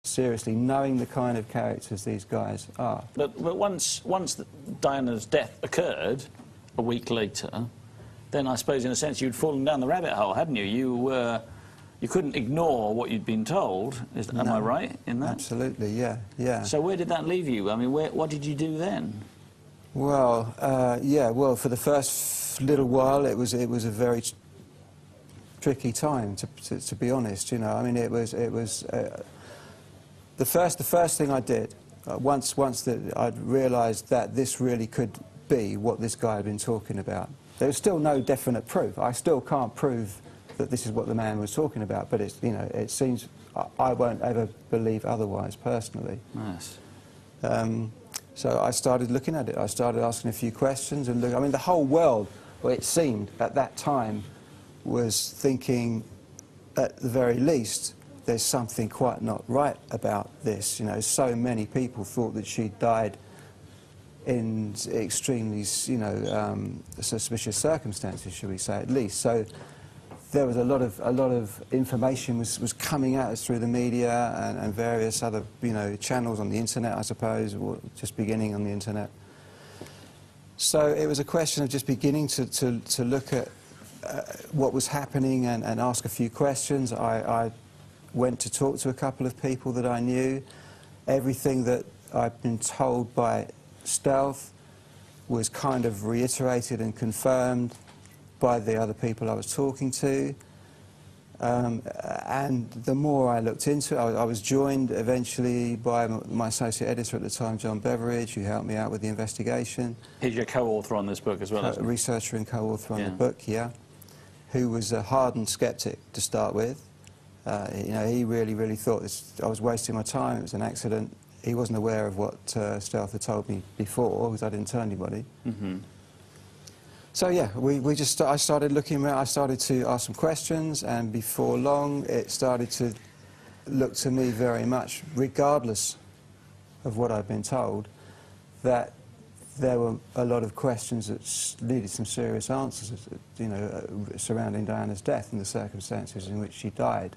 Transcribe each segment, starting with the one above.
seriously, knowing the kind of characters these guys are. But once Diana's death occurred, a week later, then I suppose in a sense you'd fallen down the rabbit hole, hadn't you? You couldn't ignore what you'd been told. Am I right in that? Absolutely, yeah, yeah. So where did that leave you? I mean, what did you do then? Well, yeah, well, for the first little while, it was a very tricky time, to be honest. You know, I mean, it was the first thing I did once I'd realised that this really could be what this guy had been talking about. There was still no definite proof. I still can't prove that this is what the man was talking about, but it's, you know, it seems I won't ever believe otherwise personally. Yes. So I started looking at it. I started asking a few questions and I mean, the whole world, well, it seemed at that time, was thinking, at the very least, there's something quite not right about this. You know, so many people thought that she died in extremely, you know, suspicious circumstances, shall we say, at least. So there was a lot of information was coming at us through the media and various other, you know, channels on the internet, I suppose, or just beginning on the internet. So it was a question of just beginning to look at what was happening and ask a few questions. I went to talk to a couple of people that I knew. Everything that I'd been told by Stealth was kind of reiterated and confirmed by the other people I was talking to. And the more I looked into it, I was joined eventually by my associate editor at the time, John Beveridge, who helped me out with the investigation. He's your co-author on this book as well, isn't he? Researcher and co-author on the book, yeah. Who was a hardened sceptic to start with. You know, he really thought I was wasting my time, it was an accident. He wasn't aware of what Stealth had told me before, because I didn't tell anybody. Mm-hmm. So yeah, I started looking around, I started to ask some questions, and before long it started to look to me very much, regardless of what I'd been told, that there were a lot of questions that needed some serious answers, you know, surrounding Diana's death and the circumstances in which she died.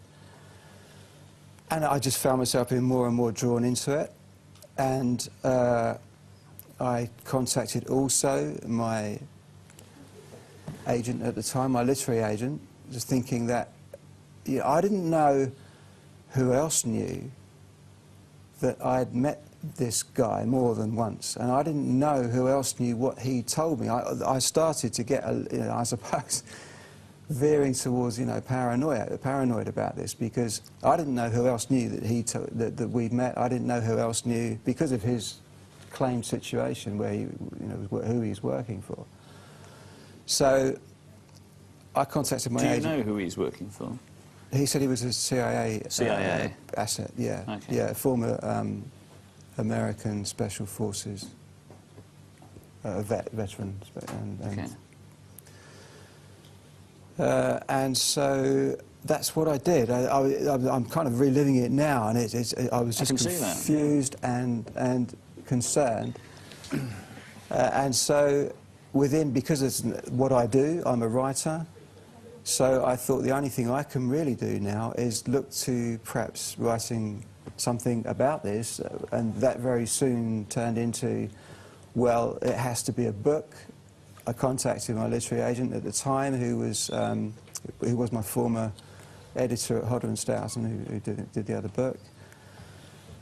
And I just found myself being more and more drawn into it. And I contacted also my agent at the time, my literary agent, just thinking that, you know, I didn't know who else knew that I'd met this guy more than once, and I didn't know who else knew what he told me. I started to get, you know, I suppose, veering towards, you know, paranoid about this, because I didn't know who else knew that that we'd met. I didn't know who else knew because of his claimed situation, where he, you know, who he's working for. So I contacted my agent. Do you know who he's working for? He said he was a CIA asset. Yeah, okay. Yeah, former American Special Forces veteran. And so that's what I did. I'm kind of reliving it now, and I was just confused and concerned. And so because it's what I do, I'm a writer, so I thought the only thing I can really do now is look to perhaps writing something about this, and that very soon turned into, well, it has to be a book. I contacted my literary agent at the time, who was my former editor at Hodder and Stoughton, who did the other book.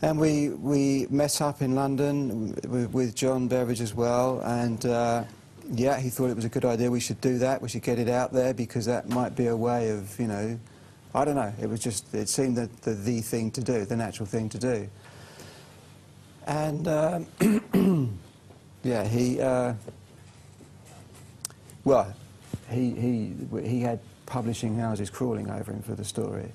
And we met up in London with John Beveridge as well, and yeah, he thought it was a good idea. We should do that. We should get it out there, because that might be a way of, you know, I don't know. It seemed the thing to do, the natural thing to do. And yeah, well, he had publishing houses crawling over him for the story.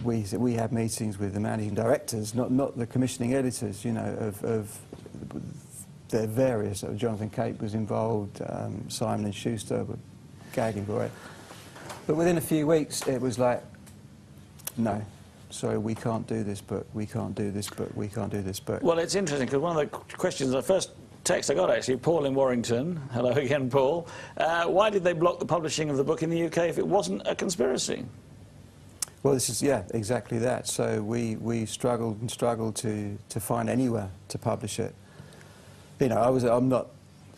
We had meetings with the managing directors, not the commissioning editors, you know, of the various. Jonathan Cape was involved, Simon & Schuster were gagging for it. But within a few weeks, it was like, no, sorry, we can't do this book, we can't do this book, we can't do this book. Well, it's interesting, because one of the questions, the first text I got, actually, Paul in Warrington, hello again, Paul, why did they block the publishing of the book in the UK if it wasn't a conspiracy? Well, this is, yeah, exactly that. So we struggled and struggled to find anywhere to publish it. You know, I'm not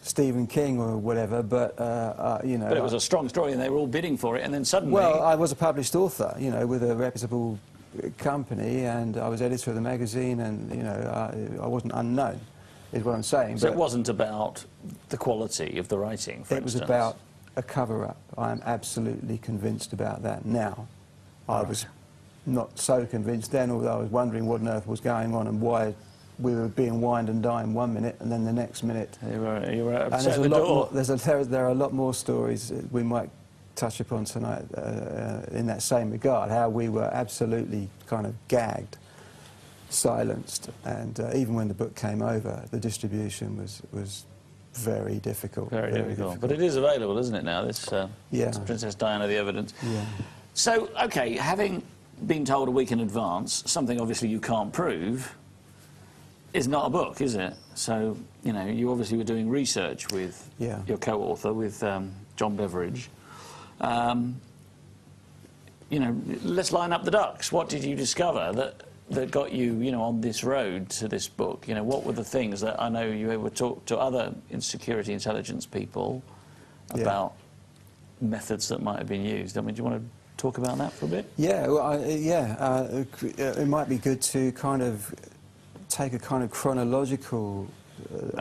Stephen King or whatever, but, you know... But it was a strong story and they were all bidding for it, and then suddenly... Well, I was a published author, you know, with a reputable company, and I was editor of the magazine, and, you know, I wasn't unknown, is what I'm saying. So but it wasn't about the quality of the writing, for instance? It was about a cover-up. I am absolutely convinced about that now. I was not so convinced then, although I was wondering what on earth was going on and why we were being wined and dined 1 minute and then the next minute. You were upset at the door. There are a lot more stories we might touch upon tonight in that same regard, how we were absolutely kind of gagged, silenced, and even when the book came over, the distribution was very difficult. Very difficult. But it is available, isn't it, now, this Princess Diana, the evidence? Yeah. So, OK, having been told a week in advance, something obviously you can't prove, is not a book, is it? So, you know, you obviously were doing research with your co-author, with John Beveridge. You know, let's line up the ducks. What did you discover that got you, you know, on this road to this book? You know, what were the things that I know you were talk to other security intelligence people about methods that might have been used? I mean, do you want to talk about that for a bit? Yeah, well, it might be good to kind of take a kind of chronological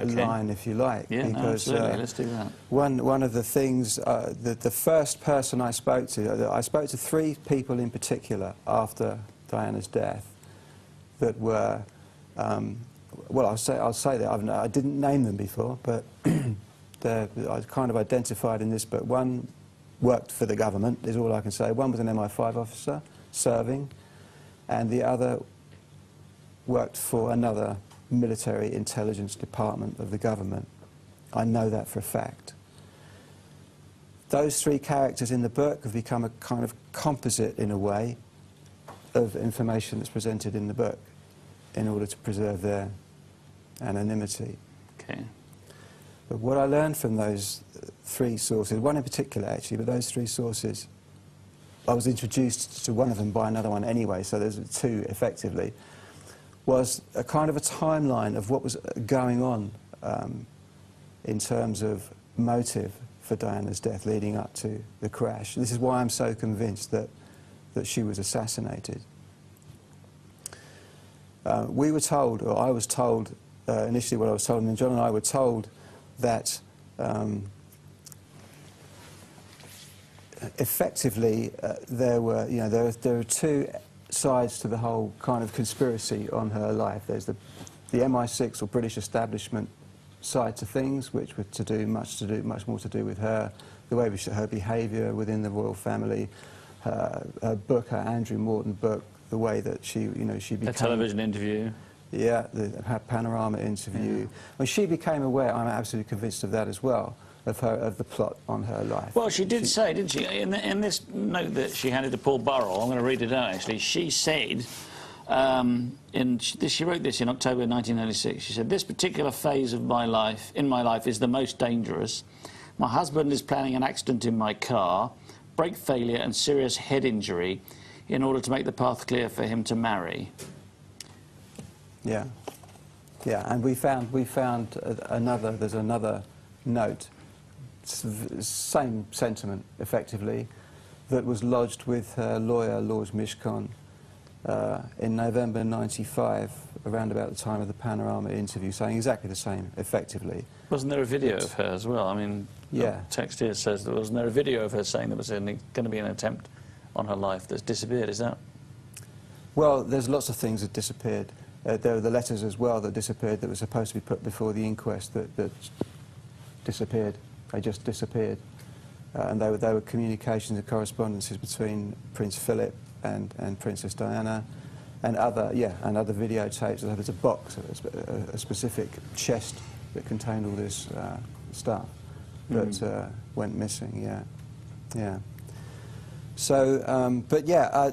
line, if you like. Yeah, because, no, absolutely. Let's do that. One of the things, the first person I spoke to 3 people in particular after Diana's death that were, well, I'll say that I didn't name them before, but I kind of identified in this book. One worked for the government, is all I can say. One was an MI5 officer serving, and the other worked for another military intelligence department of the government. I know that for a fact. Those 3 characters in the book have become a kind of composite, in a way, of information that's presented in the book in order to preserve their anonymity. Okay. But what I learned from those 3 sources, one in particular actually, but those 3 sources, I was introduced to one of them by another one anyway, so there's 2 effectively, was a kind of a timeline of what was going on in terms of motive for Diana's death leading up to the crash. This is why I'm so convinced that she was assassinated. We were told, or I was told, initially what I was told, and then John and I were told that effectively there were 2 sides to the whole kind of conspiracy on her life. There's the MI6 or British establishment side to things, which were much more to do with her, the way her behaviour within the royal family, her book, her Andrew Morton book, the way that she became... A television interview. Yeah, her Panorama interview. Yeah. When she became aware, I'm absolutely convinced of that as well, of the plot on her life. Well, she did say, didn't she, in this note that she handed to Paul Burrell, I'm going to read it out actually, she said, she wrote this in October 1996, she said, "This particular phase of my life, is the most dangerous. My husband is planning an accident in my car, brake failure and serious head injury in order to make the path clear for him to marry." Yeah, yeah, and we found there's another note, same sentiment effectively, that was lodged with her lawyer Lord Mishcon in November '95, around about the time of the Panorama interview, saying exactly the same effectively. Wasn't there a video of her as well? I mean, the text here says that wasn't there a video of her saying there was going to be an attempt on her life that's disappeared, is that? Well, there's lots of things that disappeared. There were the letters as well that disappeared that were supposed to be put before the inquest that disappeared. They just disappeared. And they were communications and correspondences between Prince Philip and Princess Diana and other videotapes. There's a box, a specific chest that contained all this stuff that went missing, yeah. So, but yeah,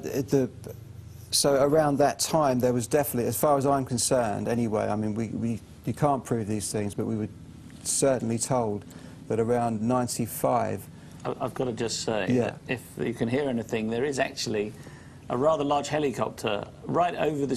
so around that time there was definitely, as far as I'm concerned anyway, I mean, you can't prove these things, but we were certainly told that around 95... I've got to just say that if you can hear anything, there is actually a rather large helicopter right over the